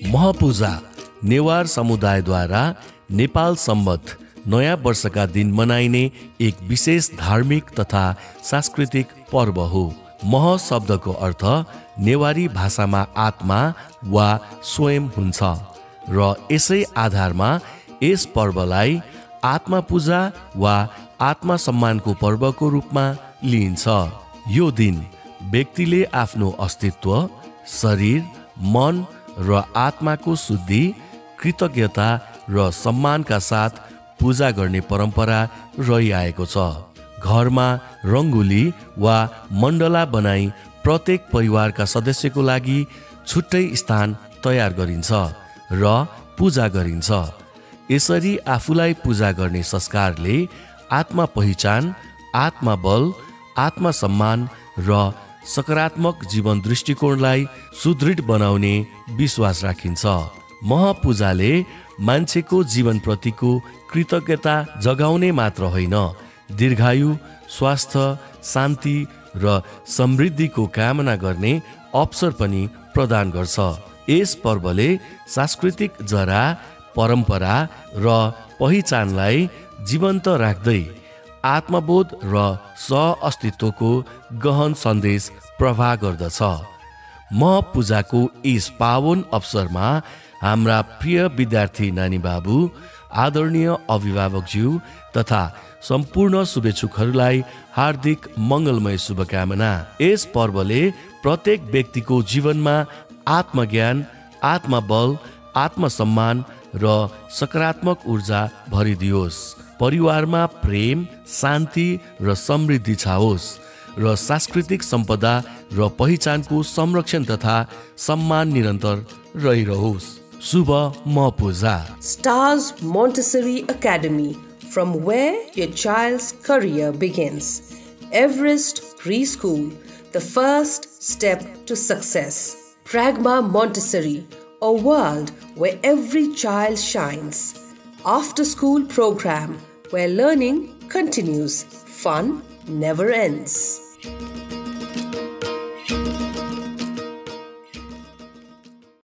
महपूजा नेवार समुदायद्वारा नेपाल सम्वत नयाँ वर्षका दिन मनाइने एक विशेष धार्मिक तथा सांस्कृतिक पर्व हो। मह शब्दको अर्थ नेवारी भाषामा आत्मा वा स्वयं हुन्छ र यसै आधारमा यस पर्वलाई आत्मा पूजा वा आत्मा सम्मानको पर्वको रूपमा लिइन्छ। यो दिन व्यक्तिले आफ्नो अस्तित्व, शरीर, मन र आत्माको शुद्धि, कृतज्ञता र सम्मानका साथ पूजा गर्ने परम्परा रहिआएको छ। घरमा रङ्गोली वा मण्डला बनाई प्रत्येक परिवारका सदस्यको लागि छुट्टै स्थान तयार गरिन्छ र पूजा गरिन्छ। यसरी आफूलाई पूजा गर्ने संस्कारले आत्मा पहिचान, आत्मबल, आत्मसम्मान र सकारात्मक जीवन दृष्टिकोणलाई सुदृढ बनाउने विश्वास राखिन्छ। महपूजाले मान्छेको जीवनप्रतिको कृतज्ञता जगाउने मात्र होइन, दीर्घायु, स्वास्थ्य, शान्ति र समृद्धिको कामना गर्ने अवसर पनि प्रदान गर्छ। यस पर्वले सांस्कृतिक जरा, परम्परा र पहिचानलाई जीवन्त राख्दै आत्मबोध र सह-अस्तित्वको गहन सन्देश प्रवाह गर्दछ। महपूजाको यस पावन अवसरमा हाम्रा प्रिय विद्यार्थी नानी बाबु, आदरणीय अभिभावकज्यू तथा सम्पूर्ण शुभेच्छुकहरूलाई हार्दिक मङ्गलमय शुभकामना। यस पर्वले प्रत्येक व्यक्तिको जीवनमा आत्मज्ञान, आत्मबल, आत्मसम्मान र सकारात्मक ऊर्जा भरिदियोस्। परिवारमा प्रेम, शान्ति र समृद्धि छाओस् र सांस्कृतिक सम्पदा र पहिचानको संरक्षण तथा सम्मान निरन्तर रहिरहोस्। शुभ महपूजा। Stars Montessori Academy, from where your child's career begins. Everest Preschool, the first step to success. Pragma Montessori, a world where every child shines. After school program where learning continues, fun never ends.